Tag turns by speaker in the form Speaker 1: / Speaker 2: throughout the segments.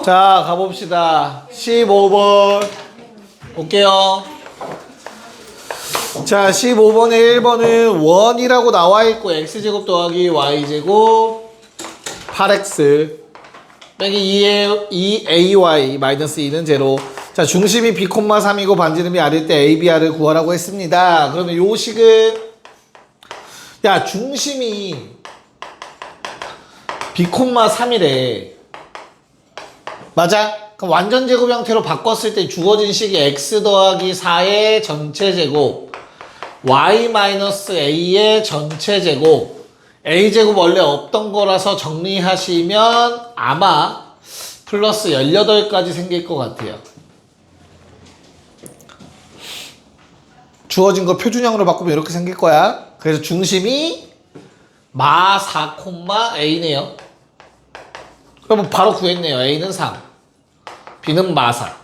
Speaker 1: 자, 가봅시다. 15번. 볼게요. 자, 15번에 1번은 1이라고 나와있고, x제곱 더하기 y제곱 8x 빼기 2ay 마이너스 2는 제로. 자, 중심이 b, 3이고 반지름이 r일 때 a, b, r을 구하라고 했습니다. 그러면 요 식은, 야, 중심이 b, 3이래. 맞아? 그럼 완전 제곱 형태로 바꿨을 때 주어진 식이 x 더하기 4의 전체 제곱 y 마이너스 a의 전체 제곱 a제곱 원래 없던 거라서 정리하시면 아마 플러스 18까지 생길 것 같아요. 주어진 거 표준형으로 바꾸면 이렇게 생길 거야. 그래서 중심이 마 4, a네요. 그러면 바로 구했네요. a는 3, b는 마 4.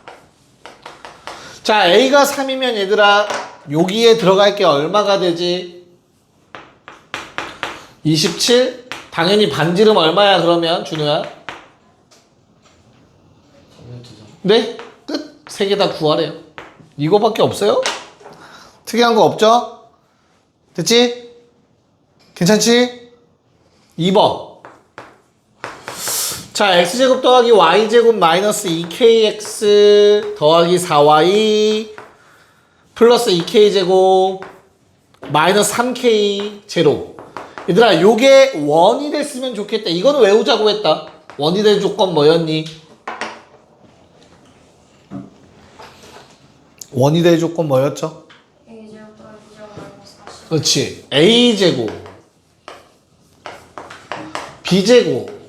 Speaker 1: 자, a가 3이면 얘들아 여기에 들어갈 게 얼마가 되지? 27? 당연히 반지름 얼마야 그러면 준우야? 네? 끝? 3개 다 구하래요. 이거밖에 없어요? 특이한 거 없죠? 됐지? 괜찮지? 2번. 자, x제곱 더하기 y제곱 마이너스 2kx 더하기 4y 플러스 2k제곱 마이너스 3k 제로. 얘들아, 요게 1이 됐으면 좋겠다. 이거는 외우자고 했다. 1이 될 조건 뭐였니? 1이 될 조건 뭐였죠?
Speaker 2: a제곱 더하기 b제곱 마이너스 40.
Speaker 1: 그렇지. a제곱 b제곱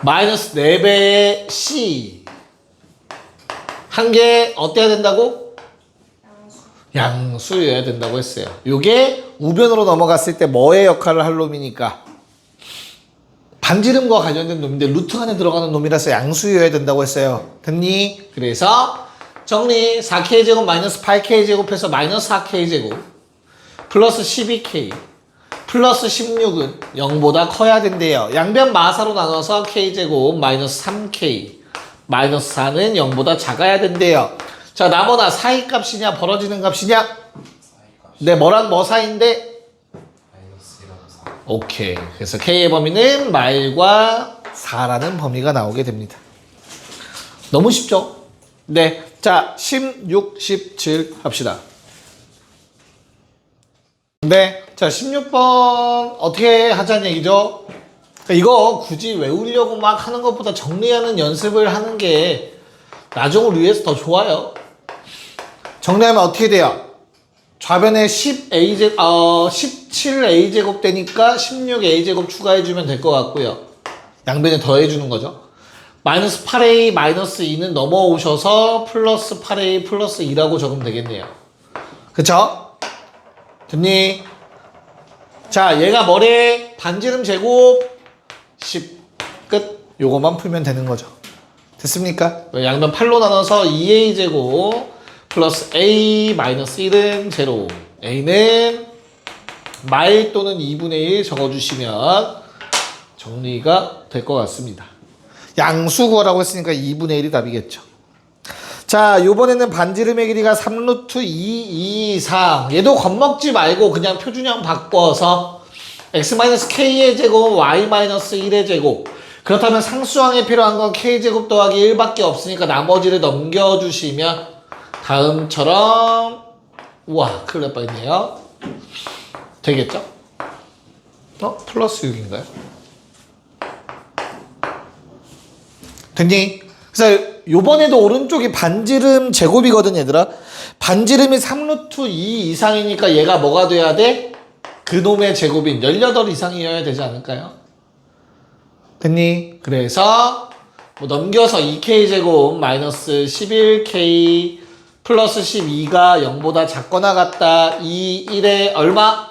Speaker 1: 마이너스 4배의 c 한 개 어때야 된다고? 양수여야 된다고 했어요. 요게 우변으로 넘어갔을 때 뭐의 역할을 할 놈이니까 반지름과 관련된 놈인데 루트 안에 들어가는 놈이라서 양수여야 된다고 했어요. 됐니? 그래서 정리. 4k제곱 마이너스 8k제곱해서 마이너스 4k제곱 플러스 12k 플러스 16은 0보다 커야 된대요. 양변 마사로 나눠서 k제곱 마이너스 3k 마이너스 4는 0보다 작아야 된대요. 자, 나머나 사이 값이냐 벌어지는 값이냐? 네, 뭐랑 뭐 사이인데? 오케이. 그래서 k의 범위는 마일과 4라는 범위가 나오게 됩니다. 너무 쉽죠? 네. 자, 16, 17 합시다. 네. 자, 16번 어떻게 하자는 얘기죠? 이거 굳이 외우려고 막 하는 것보다 정리하는 연습을 하는 게 나중을 위해서 더 좋아요. 정리하면 어떻게 돼요? 좌변에 17a제곱 되니까 16a제곱 추가해주면 될 것 같고요. 양변에 더해주는 거죠. 마이너스 8a 마이너스 2는 넘어오셔서 플러스 8a 플러스 2라고 적으면 되겠네요. 그쵸? 됐니? 자, 얘가 뭐래? 반지름 제곱 10 끝. 요거만 풀면 되는 거죠. 됐습니까? 양변 8로 나눠서 2a제곱 플러스 a 마이너스 1은 제로. a는 마일 또는 2분의 1 적어주시면 정리가 될 것 같습니다. 양수 구하라고 했으니까 2분의 1이 답이겠죠. 자, 요번에는 반지름의 길이가 3루트 2 이상. 얘도 겁먹지 말고 그냥 표준형 바꿔서 x-k의 제곱 y-1의 제곱. 그렇다면 상수항에 필요한 건 k제곱 더하기 1밖에 없으니까 나머지를 넘겨주시면 다음처럼 우와, 큰일 날 뻔했네요. 되겠죠? 플러스 6인가요? 됐니? 그래서 요번에도 오른쪽이 반지름 제곱이거든, 얘들아. 반지름이 3루트 2 이상이니까 얘가 뭐가 돼야 돼? 그놈의 제곱인 18 이상이어야 되지 않을까요? 됐니? 그래서 뭐 넘겨서 2k제곱 마이너스 11k 플러스 12가 0보다 작거나 같다. 2, 1에 얼마?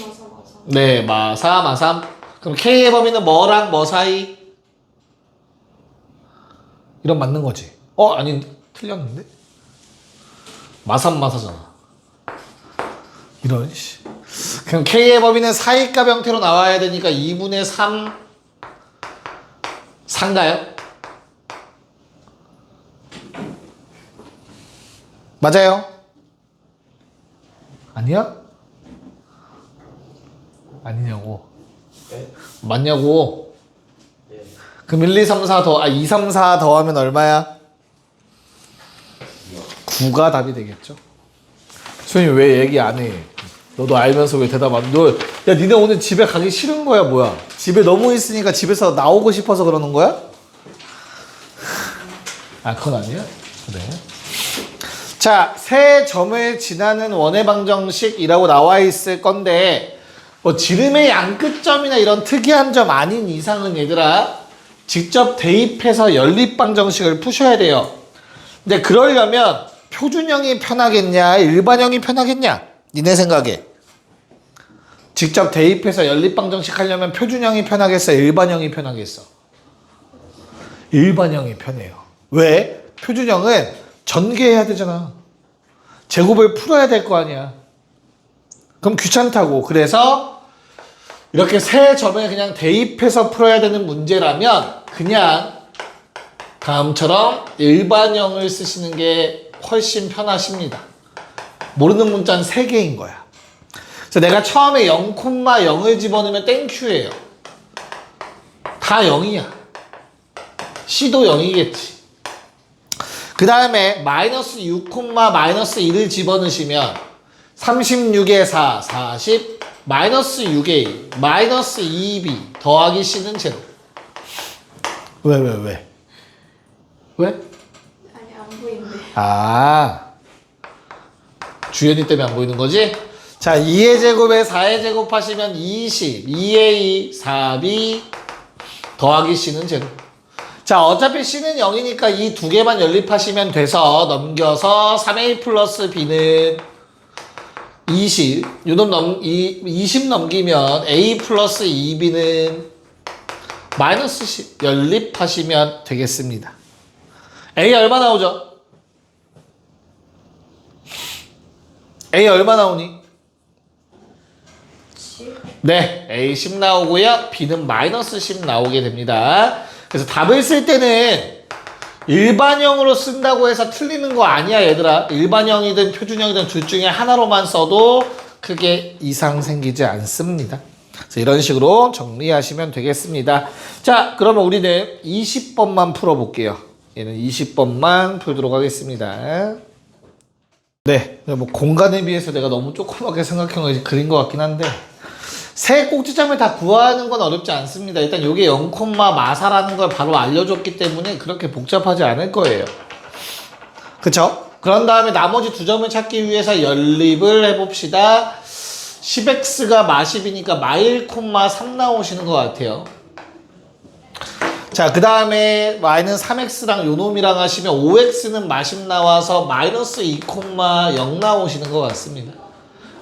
Speaker 2: 마사.
Speaker 1: 네, 마사, 마삼. 그럼 k의 범위는 뭐랑 뭐 사이? 이런 맞는 거지. 아니, 틀렸는데? 마삼, 마사잖아. 이런, 씨. 그럼 k의 범위는 사이값 형태로 나와야 되니까 2분의 3 4인가요? 맞아요? 아니야? 아니냐고.
Speaker 3: 네?
Speaker 1: 맞냐고.
Speaker 3: 네.
Speaker 1: 그럼 1, 2, 3, 4 2, 3, 4 더하면 얼마야? 9가 답이 되겠죠. 수현이 왜 얘기 안 해? 너도 알면서 왜 대답 안 해? 야, 니네 오늘 집에 가기 싫은 거야, 뭐야? 집에 너무 있으니까 집에서 나오고 싶어서 그러는 거야? 아, 그건 아니야? 그래. 자, 세 점을 지나는 원의 방정식이라고 나와 있을 건데, 뭐 지름의 양끝점이나 이런 특이한 점 아닌 이상은 얘들아, 직접 대입해서 연립방정식을 푸셔야 돼요. 근데 그러려면 표준형이 편하겠냐, 일반형이 편하겠냐? 니네 생각에. 직접 대입해서 연립방정식 하려면 표준형이 편하겠어, 일반형이 편하겠어? 일반형이 편해요. 왜? 표준형은 전개해야 되잖아. 제곱을 풀어야 될 거 아니야. 그럼 귀찮다고. 그래서 이렇게 세 점에 그냥 대입해서 풀어야 되는 문제라면 그냥 다음처럼 일반형을 쓰시는 게 훨씬 편하십니다. 모르는 문자는 3개인 거야. 그래서 내가 처음에 0,0을 집어넣으면 땡큐예요. 다 0이야. C도 0이겠지. 그 다음에 마이너스 6, 마이너스 1을 집어넣으시면 36에 4, 40, 마이너스 6에 2, 마이너스 2b 더하기 C는 제로. 왜? 왜?
Speaker 2: 아니 안 보이는데.
Speaker 1: 아, 주연이 때문에 안 보이는 거지? 자, 2의 제곱에 4의 제곱 하시면 20, 2의 2, 4b 더하기 C는 제로. 자, 어차피 C는 0이니까 이 두 개만 연립하시면 돼서 넘겨서 3a 플러스 b는 20, 20 넘기면 a 플러스 2b는 마이너스 10 연립하시면 되겠습니다. a 얼마 나오죠? a 얼마 나오니?
Speaker 2: 7.
Speaker 1: 네, a 10 나오고요. b는 마이너스 10 나오게 됩니다. 그래서 답을 쓸 때는 일반형으로 쓴다고 해서 틀리는 거 아니야, 얘들아. 일반형이든 표준형이든 둘 중에 하나로만 써도 크게 이상 생기지 않습니다. 그래서 이런 식으로 정리하시면 되겠습니다. 자, 그러면 우리는 20번만 풀어볼게요. 얘는 20번만 풀도록 하겠습니다. 네, 뭐 공간에 비해서 내가 너무 조그맣게 생각한 그린 것 같긴 한데 세 꼭지점을 다 구하는 건 어렵지 않습니다. 일단 이게 0, 마사라는 걸 바로 알려줬기 때문에 그렇게 복잡하지 않을 거예요. 그쵸? 그런 다음에 나머지 두 점을 찾기 위해서 연립을 해봅시다. 10x가 마10이니까 마1, 3 나오시는 것 같아요. 자, 그 다음에 y는 3x랑 요놈이랑 하시면 5x는 마10 나와서 마이너스 2, 0 나오시는 것 같습니다.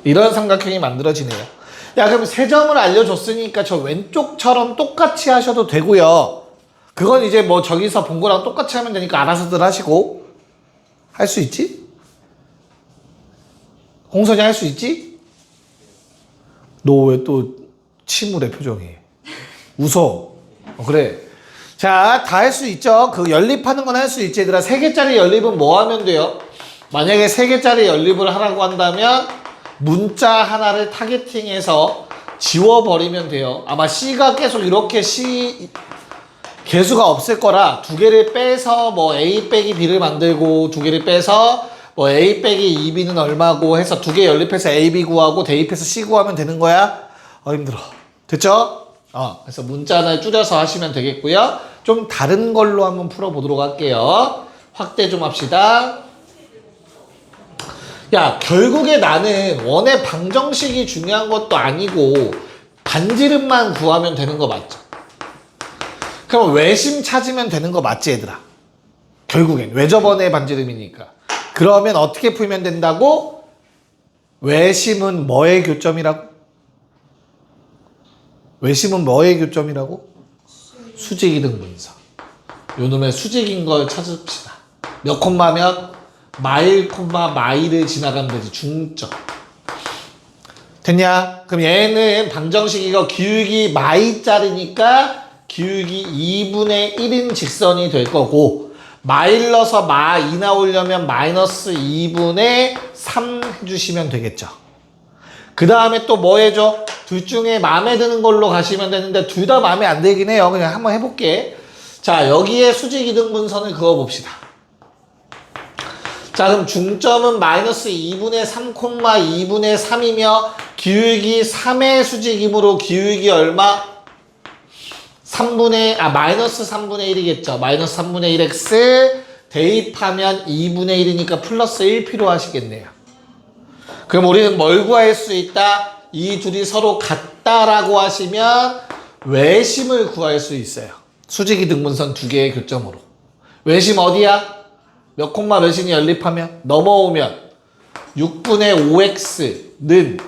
Speaker 1: 이런 삼각형이 만들어지네요. 야, 그럼 세 점을 알려줬으니까 저 왼쪽처럼 똑같이 하셔도 되고요. 그건 이제 뭐 저기서 본 거랑 똑같이 하면 되니까 알아서들 하시고. 할 수 있지? 홍선이 할 수 있지? 너 왜 또 침울해 표정이? 웃어. 그래. 자, 다 할 수 있죠. 그 연립하는 건 할 수 있지. 얘들아, 3개짜리 연립은 뭐 하면 돼요? 만약에 3개짜리 연립을 하라고 한다면 문자 하나를 타겟팅해서 지워버리면 돼요. 아마 C가 계속 이렇게 개수가 없을 거라 두 개를 빼서 뭐 A 빼기 B를 만들고 두 개를 빼서 뭐 A 빼기 2B는 얼마고 해서 두 개 연립해서 A, B 구하고 대입해서 C 구하면 되는 거야. 힘들어. 됐죠? 그래서 문자 하나 줄여서 하시면 되겠고요. 좀 다른 걸로 한번 풀어보도록 할게요. 확대 좀 합시다. 야, 결국에 나는 원의 방정식이 중요한 것도 아니고 반지름만 구하면 되는 거 맞죠? 그럼 외심 찾으면 되는 거 맞지, 얘들아? 결국엔 외접원의 반지름이니까. 그러면 어떻게 풀면 된다고? 외심은 뭐의 교점이라고? 외심은 뭐의 교점이라고? 수직이등 분석. 요놈의 수직인 걸 찾읍시다. 몇 콤마면? 마1, 마2를 지나가면 되지. 중점. 됐냐? 그럼 얘는 방정식 이거 기울기 마2짜리니까 기울기 2분의 1인 직선이 될 거고 마일러서 마 2 나오려면 마이너스 2분의 3 해주시면 되겠죠. 그 다음에 또 뭐 해줘? 둘 중에 마음에 드는 걸로 가시면 되는데 둘 다 마음에 안 들긴 해요. 그냥 한번 해볼게. 자, 여기에 수직이등분선을 그어봅시다. 자, 그럼 중점은 마이너스 2분의 3, 2분의 3이며 기울기 3의 수직이므로 기울기 얼마? 마이너스 3분의 1이겠죠. 마이너스 3분의 1x 대입하면 2분의 1이니까 플러스 1 필요하시겠네요. 그럼 우리는 뭘 구할 수 있다? 이 둘이 서로 같다라고 하시면 외심을 구할 수 있어요. 수직이등분선 두 개의 교점으로. 외심 어디야? 몇 콤마 몇이니 연립하면? 넘어오면 6분의 5x는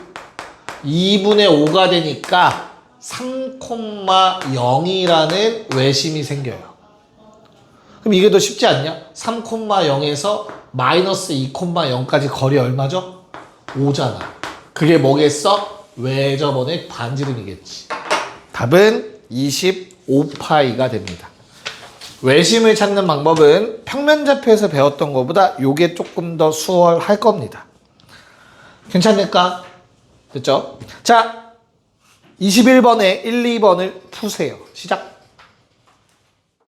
Speaker 1: 2분의 5가 되니까 3,0이라는 외심이 생겨요. 그럼 이게 더 쉽지 않냐? 3,0에서 마이너스 2,0까지 거리 얼마죠? 5잖아. 그게 뭐겠어? 외접원의 반지름이겠지. 답은 25파이가 됩니다. 외심을 찾는 방법은 평면좌표에서 배웠던 것보다 요게 조금 더 수월할 겁니다. 괜찮을까? 됐죠? 자, 21번에 1, 2번을 푸세요. 시작.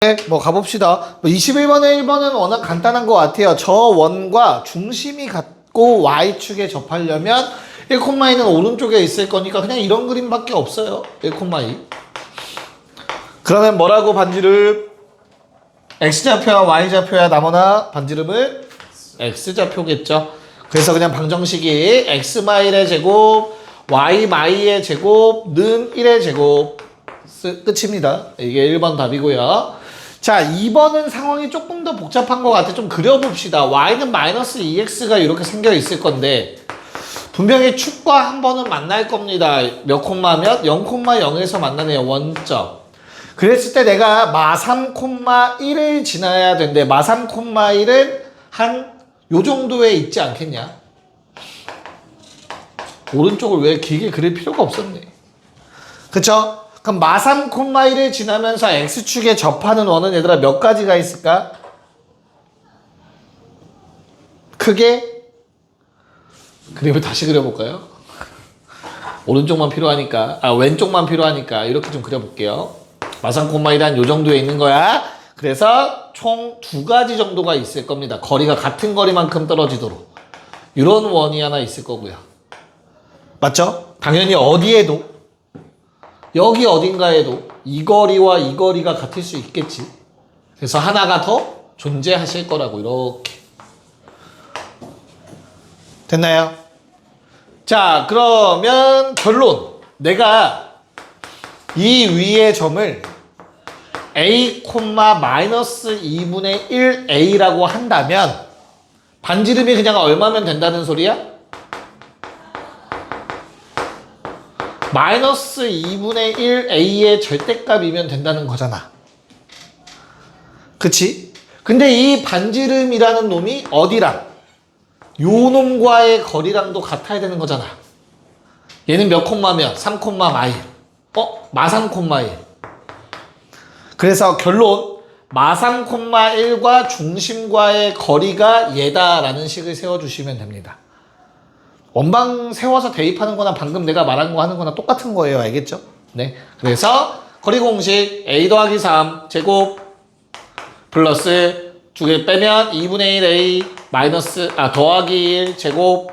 Speaker 1: 네, 뭐 가봅시다. 21번에 1번은 워낙 간단한 것 같아요. 저 원과 중심이 같고 Y축에 접하려면 1,2는 오른쪽에 있을 거니까 그냥 이런 그림밖에 없어요. 1,2. 그러면 뭐라고 반지름? X좌표와 Y좌표야 나머나 반지름을 X좌표겠죠. 그래서 그냥 방정식이 X마일의 제곱, Y마이의 제곱는 1의 제곱 끝입니다. 이게 1번 답이고요. 자, 2번은 상황이 조금 더 복잡한 것 같아. 좀 그려봅시다. Y는 마이너스 2X가 이렇게 생겨 있을 건데 분명히 축과 한 번은 만날 겁니다. 몇 콤마면? 0,0에서 만나네요. 원점. 그랬을 때 내가 마 3,1을 지나야 되는데 마 3,1은 한 요 정도에 있지 않겠냐? 오른쪽을 왜 길게 그릴 필요가 없었네. 그쵸? 그럼 마 3,1을 지나면서 X축에 접하는 원은 얘들아 몇 가지가 있을까? 크게 그림을 다시 그려볼까요? 오른쪽만 필요하니까 왼쪽만 필요하니까 이렇게 좀 그려볼게요. 마 3,1이 한 요 정도에 있는 거야. 그래서 총 2가지 정도가 있을 겁니다. 거리가 같은 거리만큼 떨어지도록. 이런 원이 하나 있을 거고요. 맞죠? 당연히 어디에도 여기 어딘가에도 이 거리와 이 거리가 같을 수 있겠지. 그래서 하나가 더 존재하실 거라고 이렇게. 됐나요? 자, 그러면 결론. 내가 이 위의 점을 a, 마이너스 2분의 1a라고 한다면 반지름이 그냥 얼마면 된다는 소리야? 마이너스 2분의 1a의 절대값이면 된다는 거잖아. 그치? 근데 이 반지름이라는 놈이 어디랑? 요 놈과의 거리랑도 같아야 되는 거잖아. 얘는 몇 콤마면? 3,마일. 마 3,1. 그래서 결론 마 3,1과 중심과의 거리가 얘다라는 식을 세워주시면 됩니다. 원방 세워서 대입하는 거나 방금 내가 말한 거 하는 거나 똑같은 거예요. 알겠죠? 네. 그래서 거리 공식 a 더하기 3 제곱 플러스 두 개 빼면 2분의 1a 마이너스 더하기 1 제곱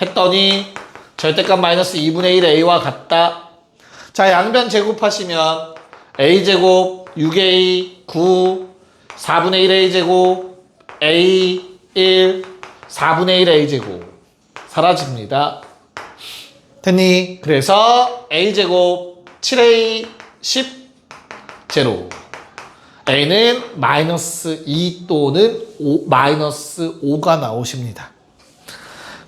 Speaker 1: 했더니 절대값 마이너스 2분의 1a와 같다. 자, 양변 제곱하시면 a 제곱 6a 9 4분의 1a 제곱 a 1 4분의 1a 제곱 사라집니다. 됐니? 그래서 a 제곱 7a 10 제로 a는 마이너스 2 또는 마이너스 5가 나오십니다.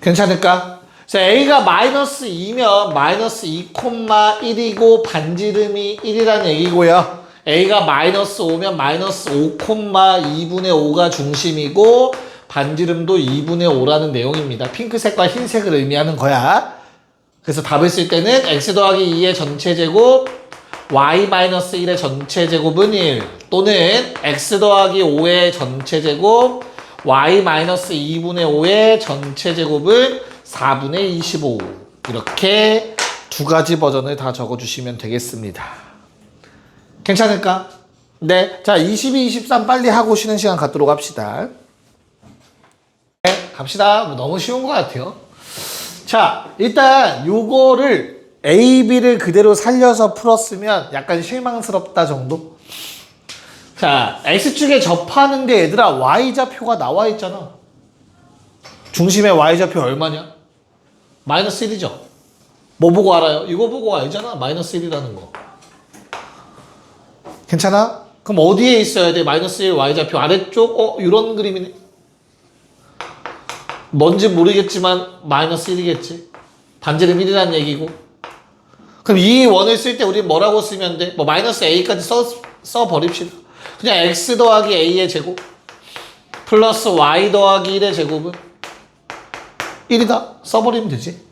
Speaker 1: 괜찮을까? 자, a가 마이너스 2면 마이너스 2,1이고 반지름이 1이라는 얘기고요. a가 마이너스 5면 마이너스 5,2분의 5가 중심이고 반지름도 2분의 5라는 내용입니다. 핑크색과 흰색을 의미하는 거야. 그래서 답을 쓸 때는 x 더하기 2의 전체 제곱 y-1의 전체 제곱은 1 또는 x 더하기 5의 전체 제곱 y-2분의 5의 전체 제곱은 4분의 25 이렇게 두 가지 버전을 다 적어주시면 되겠습니다. 괜찮을까? 네, 자 22, 23 빨리 하고 쉬는 시간 갖도록 합시다. 네, 갑시다. 너무 쉬운 것 같아요. 자, 일단 요거를 A, B를 그대로 살려서 풀었으면 약간 실망스럽다 정도? 자, X축에 접하는데 얘들아 Y좌표가 나와 있잖아. 중심의 Y좌표 얼마냐? 마이너스 1이죠. 뭐 보고 알아요? 이거 보고 알잖아. 마이너스 1이라는 거. 괜찮아? 그럼 어디에 있어야 돼? 마이너스 1 Y좌표 아래쪽? 이런 그림이네. 뭔지 모르겠지만 마이너스 1이겠지. 반지름 1이라는 얘기고. 그럼 이 원을 쓸 때 우리 뭐라고 쓰면 돼? 뭐 마이너스 a까지 써버립시다. 그냥 x 더하기 a의 제곱 플러스 y 더하기 1의 제곱은 1이다. 써버리면 되지.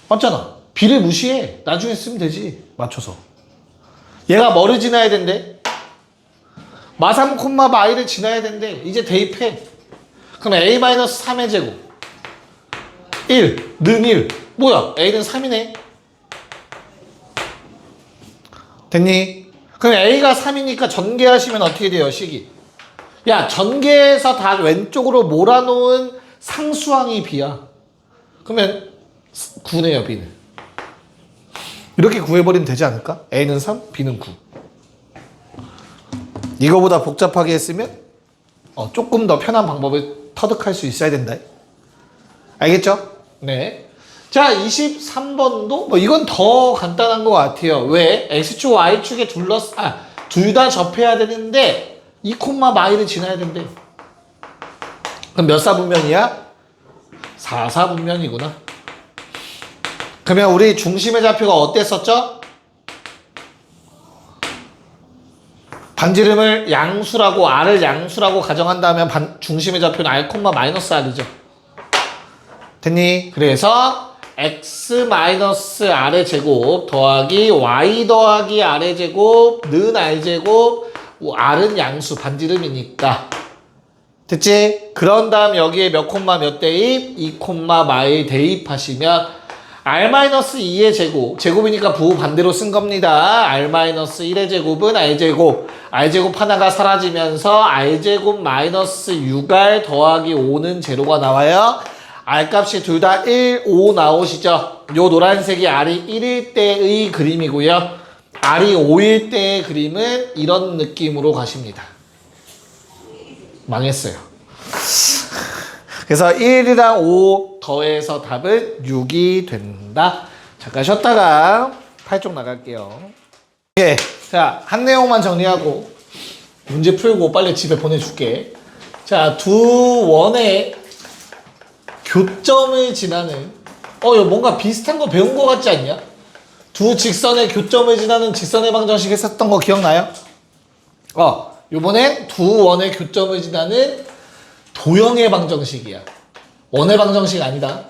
Speaker 1: 맞잖아. b를 무시해. 나중에 쓰면 되지. 맞춰서. 얘가 뭐를 지나야 된대? 마3, 마이를 지나야 된대. 이제 대입해. 그럼 a-3의 제곱 1, 는 1 뭐야? a는 3이네 됐니? 그럼 a가 3이니까 전개하시면 어떻게 돼요? 식이 야 전개해서 다 왼쪽으로 몰아놓은 상수항이 b야 그러면 9네요 b는 이렇게 구해버리면 되지 않을까? a는 3, b는 9 이거보다 복잡하게 했으면 조금 더 편한 방법을 터득할 수 있어야 된다. 알겠죠? 네. 자, 23번도 뭐 이건 더 간단한 것 같아요. 왜? X축, Y축에 둘 다 접해야 되는데 2, 마이를 지나야 된대. 그럼 몇 사분면이야? 4사분면이구나. 그러면 우리 중심의 좌표가 어땠었죠? 반지름을 양수라고 R을 양수라고 가정한다면 중심의 좌표는 R, 마이너스 R이죠. 됐니? 그래서 x 마이너스 R의 제곱 더하기 y 더하기 R의 제곱 는 R 제곱 R은 양수 반지름이니까 됐지? 그런 다음 여기에 몇 대입? 2, 마일 대입하시면 R-2의 제곱 제곱이니까 부호 반대로 쓴 겁니다. R-1의 제곱은 R제곱 R제곱 하나가 사라지면서 R제곱 마이너스 6R 더하기 5는 제로가 나와요. R값이 둘 다 1, 5 나오시죠? 요 노란색이 R이 1일 때의 그림이고요. R이 5일 때의 그림은 이런 느낌으로 가십니다. 망했어요. 그래서 1이랑 5 더해서 답은 6이 된다. 잠깐 쉬었다가 8쪽 나갈게요. 예, 자, 한 내용만 정리하고 문제 풀고 빨리 집에 보내줄게. 자, 두 원의 교점을 지나는 이거 뭔가 비슷한 거 배운 거 같지 않냐? 두 직선의 교점을 지나는 직선의 방정식 했었던 거 기억나요? 요번엔 두 원의 교점을 지나는 도형의 방정식이야. 원의 방정식 아니다.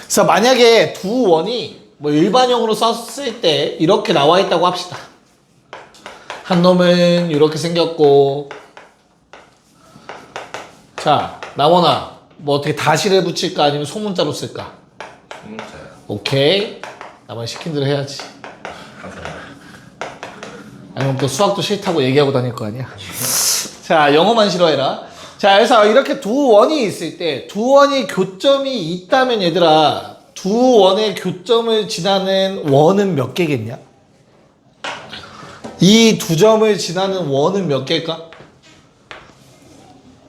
Speaker 1: 그래서 만약에 두 원이 뭐 일반형으로 썼을 때 이렇게 나와 있다고 합시다. 한 놈은 이렇게 생겼고 자, 나원아 뭐 어떻게 다시를 붙일까 아니면 소문자로 쓸까?
Speaker 3: 소문자요.
Speaker 1: 오케이. 나만 시킨 대로 해야지. 아니면 또 수학도 싫다고 얘기하고 다닐 거 아니야? 자, 영어만 싫어해라. 자, 그래서 이렇게 두 원이 있을 때 두 원이 교점이 있다면 얘들아 두 원의 교점을 지나는 원은 몇 개겠냐? 이 두 점을 지나는 원은 몇 개일까?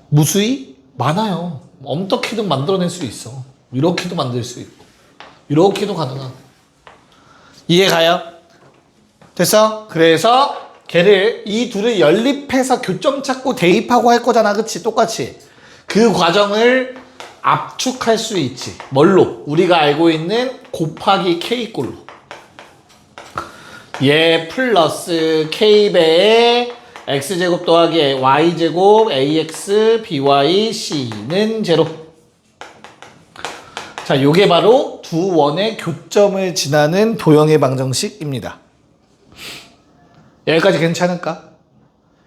Speaker 1: 무수히 많아요. 엄떻게든 만들어낼 수 있어. 이렇게도 만들 수 있고 이렇게도 가능하고. 이해가요? 됐어? 그래서 걔를 이 둘을 연립해서 교점 찾고 대입하고 할 거잖아. 그치? 똑같이. 그 과정을 압축할 수 있지. 뭘로? 우리가 알고 있는 곱하기 K꼴로. 얘 플러스 K배의 X제곱 더하기 Y제곱 AX BY C는 제로. 자, 요게 바로 두 원의 교점을 지나는 도형의 방정식입니다. 여기까지 괜찮을까?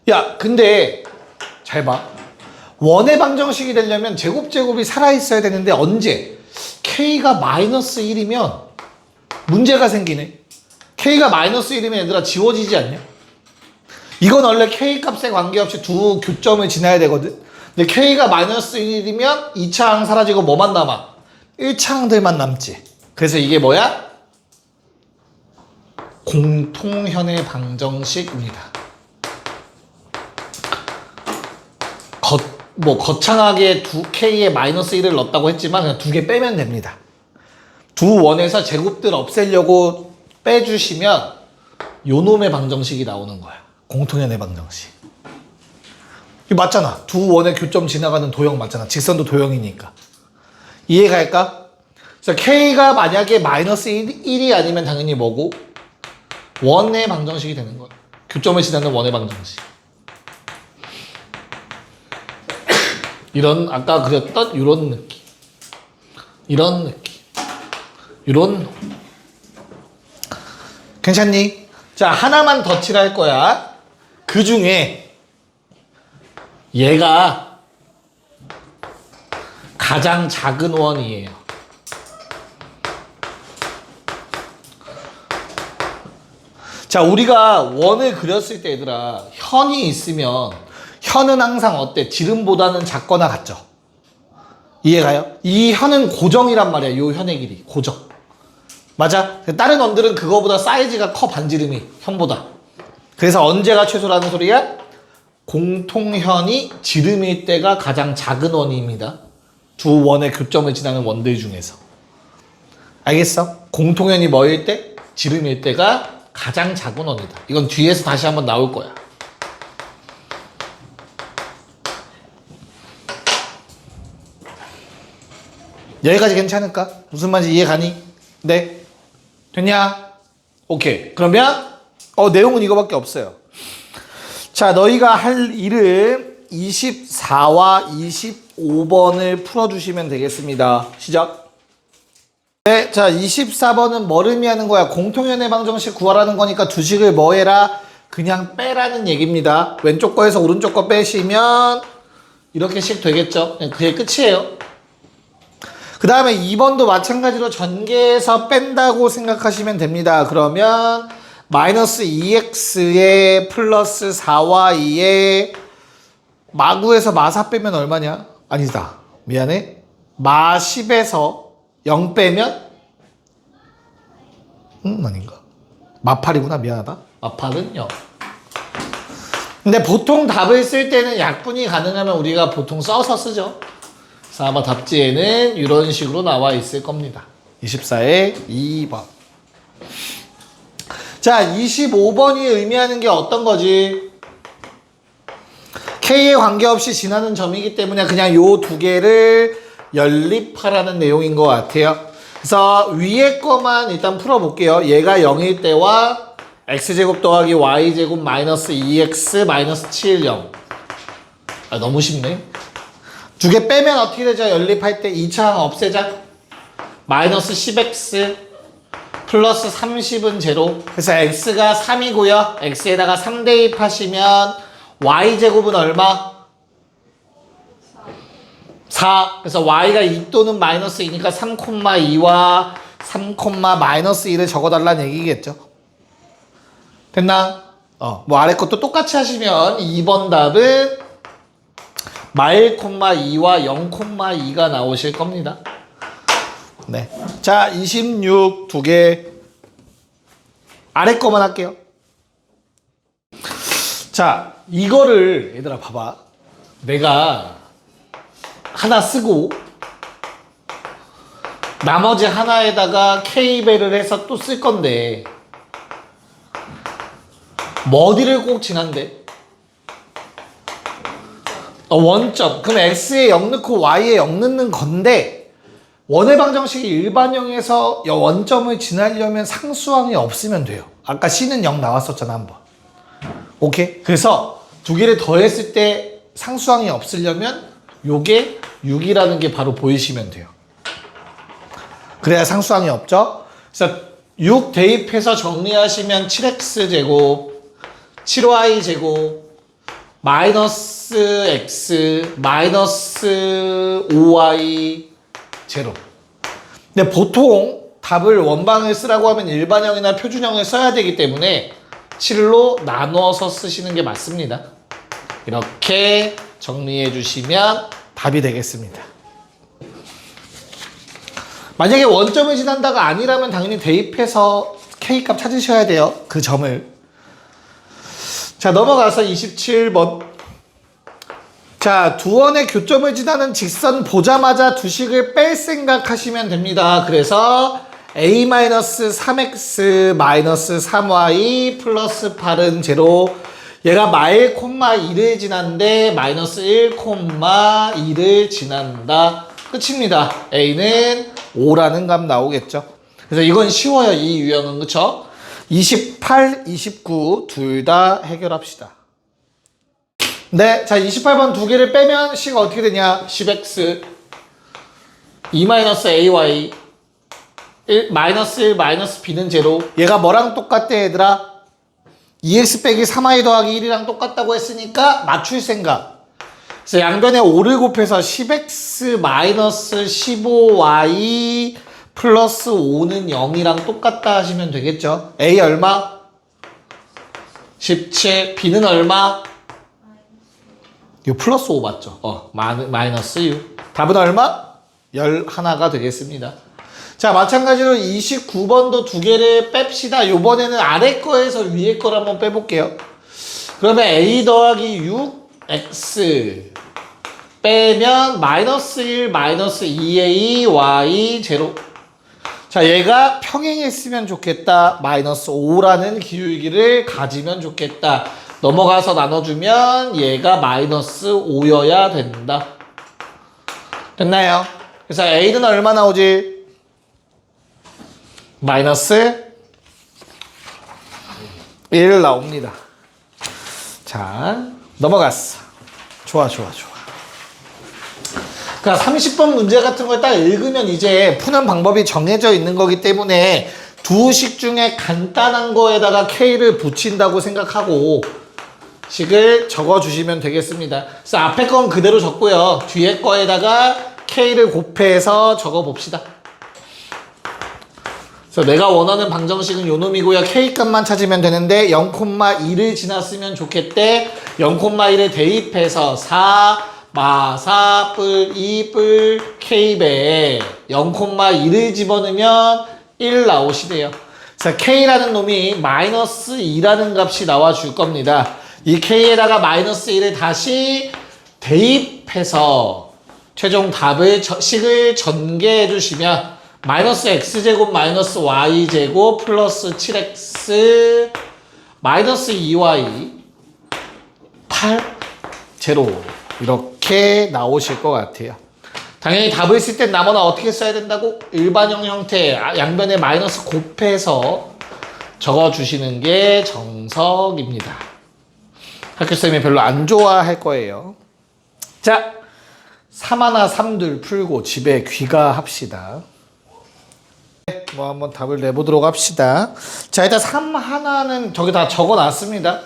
Speaker 1: 야, 근데 잘 봐. 원의 방정식이 되려면 제곱이 살아있어야 되는데 언제? K가 마이너스 1이면 문제가 생기네. K가 마이너스 1이면 얘들아 지워지지 않냐? 이건 원래 K 값에 관계없이 두 교점을 지나야 되거든. 근데 K가 마이너스 1이면 2차항 사라지고 뭐만 남아? 1차항들만 남지. 그래서 이게 뭐야? 공통현의 방정식입니다. 거창하게 두 K에 마이너스 1을 넣었다고 했지만 그냥 두 개 빼면 됩니다. 두 원에서 제곱들 없애려고 빼주시면 요놈의 방정식이 나오는 거야. 공통현의 방정식. 이거 맞잖아. 두 원의 교점 지나가는 도형 맞잖아. 직선도 도형이니까. 이해갈까? 그래서 K가 만약에 마이너스 1이 아니면 당연히 뭐고? 원의 방정식이 되는 거야. 교점을 지나는 원의 방정식. 이런 아까 그렸던 이런 느낌. 이런 느낌. 이런 괜찮니? 자, 하나만 더 칠할 거야. 그 중에 얘가 가장 작은 원이에요. 자, 우리가 원을 그렸을 때 얘들아, 현이 있으면 현은 항상 어때? 지름보다는 작거나 같죠? 이해가요? 이 현은 고정이란 말이야. 요 현의 길이 고정. 맞아? 다른 원들은 그거보다 사이즈가 커, 반지름이 현보다. 그래서 언제가 최소라는 소리야? 공통현이 지름일 때가 가장 작은 원입니다. 두 원의 교점을 지나는 원들 중에서. 알겠어? 공통현이 뭐일 때? 지름일 때가 가장 작은 원이다. 이건 뒤에서 다시 한번 나올 거야. 여기까지 괜찮을까? 무슨 말인지 이해 가니? 네? 됐냐? 오케이. 그러면 내용은 이거밖에 없어요. 자, 너희가 할 일은 24와 25번을 풀어주시면 되겠습니다. 시작. 네, 자, 24번은 뭘 의미하는 거야? 공통현의 방정식 구하라는 거니까 두 식을 뭐 해라? 그냥 빼라는 얘기입니다. 왼쪽 거에서 오른쪽 거 빼시면 이렇게씩 되겠죠? 그게 끝이에요. 그 다음에 2번도 마찬가지로 전개해서 뺀다고 생각하시면 됩니다. 그러면 마이너스 2x에 플러스 4y 2에 마구에서 마4 빼면 얼마냐? 아니다. 미안해. 마10에서 0 빼면 아닌가? 마8이구나. 미안하다. 마8은 0. 근데 보통 답을 쓸 때는 약분이 가능하면 우리가 보통 써서 쓰죠. 그래서 아마 답지에는 이런 식으로 나와 있을 겁니다. 24에 2번. 자, 25번이 의미하는 게 어떤 거지? K에 관계없이 지나는 점이기 때문에 그냥 요 두 개를 연립하라는 내용인 것 같아요. 그래서 위에 거만 일단 풀어볼게요. 얘가 0일 때와 x제곱 더하기 y제곱 마이너스 2x 마이너스 7, 0. 아, 너무 쉽네. 두 개 빼면 어떻게 되죠? 연립할 때 2차항 없애자. 마이너스 10x 플러스 30은 제로. 그래서 x가 3이고요. x에다가 3 대입하시면 y제곱은 얼마? 4. 그래서 y가 2 또는 마이너스 2니까 3,2와 3, 마이너스 2를 적어달라는 얘기겠죠. 됐나? 뭐 아래 것도 똑같이 하시면 2번 답은 말, 2와 0,2가 나오실 겁니다. 네. 자, 26 두 개. 아래 거만 할게요. 자, 이거를 얘들아 봐봐. 내가 하나 쓰고 나머지 하나에다가 K배를 해서 또 쓸 건데 뭐 어디를 꼭 지난대? 원점. 그럼 X에 0 넣고 Y에 0 넣는 건데 원의 방정식이 일반형에서 원점을 지나려면 상수항이 없으면 돼요. 아까 C는 0 나왔었잖아 한번. 오케이? 그래서 두 개를 더했을 때 상수항이 없으려면 요게 6이라는 게 바로 보이시면 돼요. 그래야 상수항이 없죠. 그래서 6 대입해서 정리하시면 7x제곱 7y제곱 마이너스 x 마이너스 5y 제로. 근데 보통 답을 원방을 쓰라고 하면 일반형이나 표준형을 써야 되기 때문에 7로 나누어서 쓰시는 게 맞습니다. 이렇게 정리해 주시면 답이 되겠습니다. 만약에 원점을 지난다가 아니라면 당연히 대입해서 K값 찾으셔야 돼요. 그 점을. 자, 넘어가서 27번. 자, 두 원의 교점을 지나는 직선 보자마자 두 식을 뺄 생각 하시면 됩니다. 그래서 a-3x-3y 플러스 8은 제로. 얘가 마일 콤마 2를 지난데 마이너스 1 콤마 2를 지난다. 끝입니다. a는 5라는 값 나오겠죠. 그래서 이건 쉬워요. 이 유형은. 그쵸? 28, 29 둘 다 해결합시다. 네, 자 28번 두 개를 빼면 C가 어떻게 되냐? 10x 2-ay 1, 마이너스 1 마이너스 b는 제로. 얘가 뭐랑 똑같대 얘들아? 2x 빼기 3y 더하기 1이랑 똑같다고 했으니까 맞출 생각. 그래서 양변에 5를 곱해서 10x 마이너스 15y 플러스 5는 0이랑 똑같다 하시면 되겠죠. A 얼마? 17. B는 얼마? 이거 플러스 5 맞죠? 마이너스 6. 답은 얼마? 11가 되겠습니다. 자, 마찬가지로 29번도 두 개를 뺍시다. 요번에는 아래 거에서 위에 거를 한번 빼볼게요. 그러면 A 더하기 6X 빼면 마이너스 1 마이너스 2A Y 제로. 자, 얘가 평행했으면 좋겠다. 마이너스 5라는 기울기를 가지면 좋겠다. 넘어가서 나눠주면 얘가 마이너스 5여야 된다. 됐나요? 그래서 A는 얼마 나오지? 마이너스 1 나옵니다. 자, 넘어갔어. 좋아. 그러니까 30번 문제 같은 걸 딱 읽으면 이제 푸는 방법이 정해져 있는 거기 때문에 두 식 중에 간단한 거에다가 K를 붙인다고 생각하고 식을 적어주시면 되겠습니다. 그래서 앞에 건 그대로 적고요. 뒤에 거에다가 K를 곱해서 적어봅시다. 그래서 내가 원하는 방정식은 요 놈이고요. K값만 찾으면 되는데 0,2를 지났으면 좋겠대. 0,1을 대입해서 4 4 뿔 2 뿔 K배에 0,1을 집어넣으면 1 나오시대요. 그래서 K라는 놈이 마이너스 2라는 값이 나와줄 겁니다. 이 K에다가 마이너스 1을 다시 대입해서 최종 답을 식을 전개해 주시면 마이너스 x제곱 마이너스 y제곱 플러스 7x 마이너스 2y 8 제로 이렇게 나오실 것 같아요. 당연히 답을 쓸 땐 나머나 어떻게 써야 된다고? 일반형 형태 양변에 마이너스 곱해서 적어주시는 게 정석입니다. 학교쌤이 별로 안 좋아할 거예요. 자, 3하나 3둘 풀고 집에 귀가합시다. 뭐 한번 답을 내보도록 합시다. 자, 일단 3하나는 저기 다 적어놨습니다.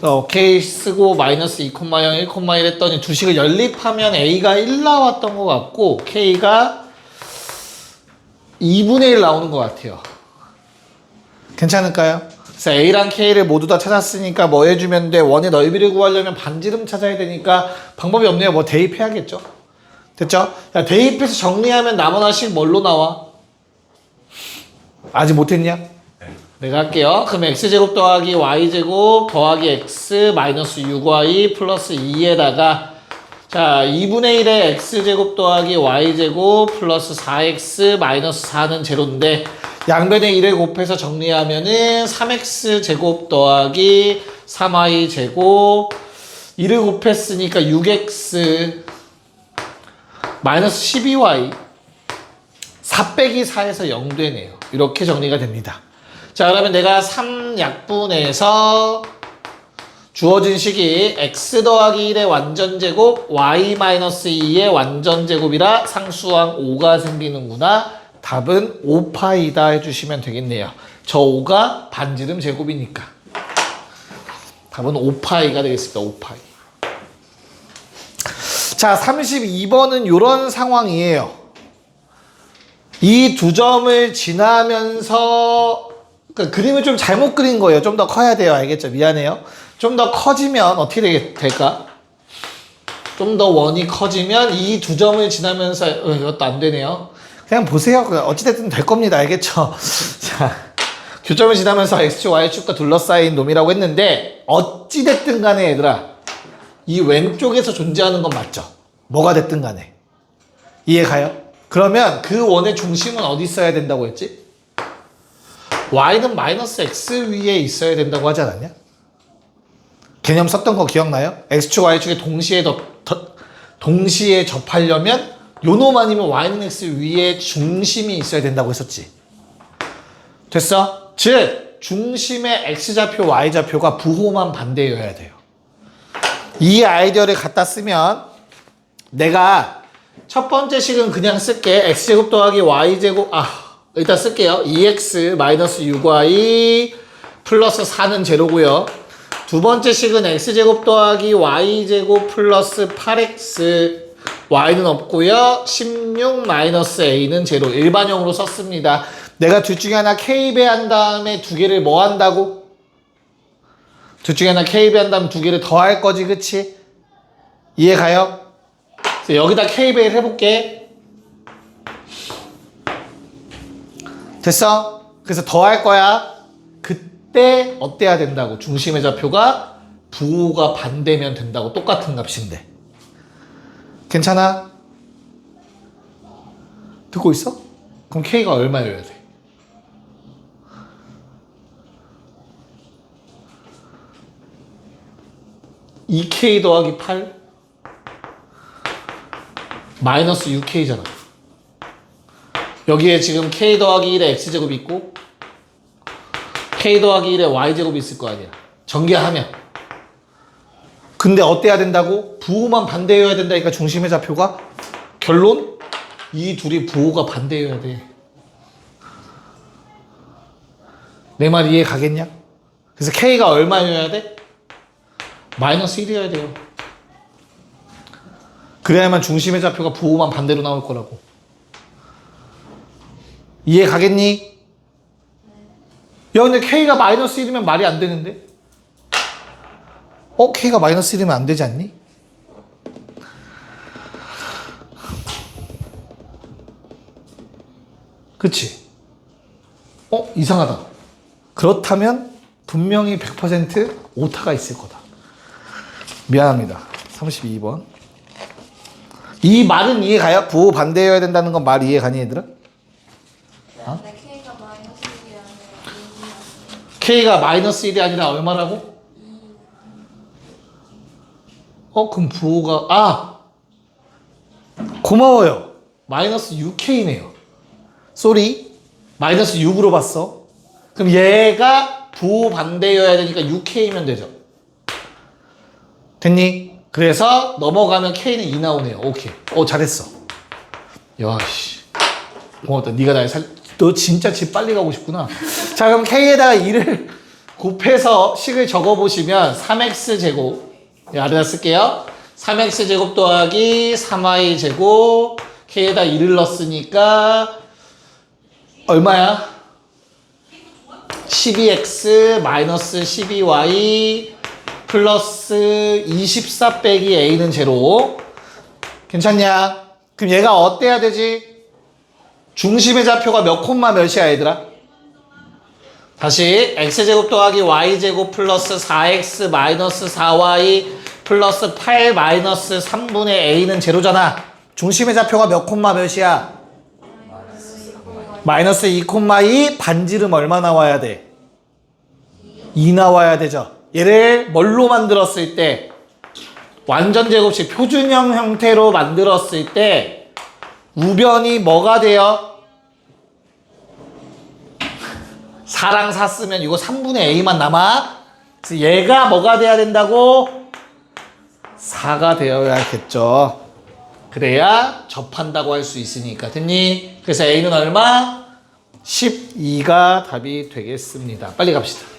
Speaker 1: 오케이 쓰고 마이너스 2,0 1,1 했더니 두 식을 연립하면 A가 1 나왔던 것 같고 K가 2분의 1 나오는 것 같아요. 괜찮을까요? 그래서 A랑 K를 모두 다 찾았으니까 뭐 해주면 돼? 원의 넓이를 구하려면 반지름 찾아야 되니까 방법이 없네요. 뭐 대입해야겠죠? 됐죠? 자, 대입해서 정리하면 나머나식 뭘로 나와? 아직 못했냐? 내가 할게요. 그럼 x제곱 더하기 y제곱 더하기 x 마이너스 6y 플러스 2에다가 자 2분의 1의 x제곱 더하기 y제곱 플러스 4x 마이너스 4는 제로인데 양변에 1을 곱해서 정리하면은 3x제곱 더하기 3y제곱 1을 곱했으니까 6x 마이너스 12y 4 빼기 4에서 0 되네요. 이렇게 정리가 됩니다. 자, 그러면 내가 3약분에서 주어진 식이 x 더하기 1의 완전제곱 y 마이너스 2의 완전제곱이라 상수항 5가 생기는구나. 답은 5파이다 해주시면 되겠네요. 저 5가 반지름 제곱이니까. 답은 5파이가 되겠습니다. 5파이. 자, 32번은 이런 상황이에요. 이 두 점을 지나면서 그러니까 그림을 좀 잘못 그린 거예요. 좀 더 커야 돼요. 알겠죠? 미안해요. 좀 더 커지면 어떻게 될까? 좀 더 원이 커지면 이 두 점을 지나면서 이것도 안 되네요. 그냥 보세요. 어찌됐든 될 겁니다. 알겠죠? 자, 교점을 지나면서 x, y축과 둘러싸인 놈이라고 했는데 어찌됐든 간에 얘들아 이 왼쪽에서 존재하는 건 맞죠? 뭐가 됐든 간에. 이해가요? 그러면 그 원의 중심은 어디 있어야 된다고 했지? y는 마이너스 x 위에 있어야 된다고 하지 않았냐? 개념 썼던 거 기억나요? x축, y축에 동시에 접하려면 요놈 아니면 y는 x 위에 중심이 있어야 된다고 했었지. 됐어? 즉 중심의 x좌표, y좌표가 부호만 반대여야 돼요. 이 아이디어를 갖다 쓰면 내가 첫 번째 식은 그냥 쓸게. x제곱 더하기 y제곱 일단 쓸게요. 2x 마이너스 6y 플러스 4는 제로고요. 두 번째 식은 x제곱 더하기 y제곱 플러스 8x y는 없고요. 16 마이너스 a는 제로. 일반형으로 썼습니다. 내가 둘 중에 하나 k배한 다음에 두 개를 뭐 한다고? 둘 중에 하나 k배한 다음에 두 개를 더할 거지, 그치? 이해가요? 그래서 여기다 k배를 해볼게. 됐어? 그래서 더할 거야. 그때 어때야 된다고? 중심의 좌표가 부호가 반대면 된다고. 똑같은 값인데. 괜찮아? 듣고 있어? 그럼 k가 얼마여야 돼? (2k) 더하기 8 마이너스 6k잖아. 여기에 지금 k 더하기 1에 x제곱 있고 k 더하기 1에 y제곱이 있을 거 아니야. 전개하면. 근데 어때야 된다고? 부호만 반대여야 된다니까. 중심의 좌표가. 결론? 이 둘이 부호가 반대여야 돼. 내 말 이해 가겠냐? 그래서 k가 얼마여야 돼? 마이너스 1이어야 돼요. 그래야만 중심의 좌표가 부호만 반대로 나올 거라고. 이해 가겠니? 야, 근데 k가 마이너스 1이면 말이 안 되는데? k가 마이너스 1이면 안 되지 않니? 그치? 이상하다. 그렇다면 분명히 100% 오타가 있을 거다. 미안합니다. 32번. 이 말은 이해가요? 부호 반대여야 된다는 건 말 이해가니 얘들아?
Speaker 2: 근데 K가 마이너스 1이 아니라
Speaker 1: K가 마이너스 1이 아니라 얼마라고? 그럼 부호가 고마워요. 마이너스 6K네요. 쏘리. 마이너스 6으로 봤어. 그럼 얘가 부호 반대여야 되니까 6K면 되죠. 됐니? 그래서 넘어가면 K는 2 나오네요. 오케이. 잘했어. 야씨. 고맙다. 네가 너 진짜 집 빨리 가고 싶구나. 자, 그럼 K에다가 2를 곱해서 식을 적어보시면 3x 제곱. 아래다 쓸게요. 3x 제곱 더하기 3y 제곱. K에다 2를 넣었으니까 얼마야? 12x 마이너스 12y 플러스 24 빼기 a는 제로. 괜찮냐? 그럼 얘가 어때야 되지? 중심의 좌표가 몇 콤마 몇이야 얘들아? 다시 x제곱 더하기 y제곱 플러스 4x 마이너스 4y 플러스 8 마이너스 3분의 a는 제로잖아. 중심의 좌표가 몇 콤마 몇이야? 마이너스 2,2. 반지름 얼마 나와야 돼? 2 나와야 되죠. 얘를 뭘로 만들었을 때, 완전 제곱식 표준형 형태로 만들었을 때 우변이 뭐가 돼요? 4랑 4 쓰면 이거 3분의 a만 남아. 그래서 얘가 뭐가 돼야 된다고? 4가 되어야겠죠. 그래야 접한다고 할 수 있으니까. 됐니? 그래서 A는 얼마? 12가 답이 되겠습니다. 빨리 갑시다.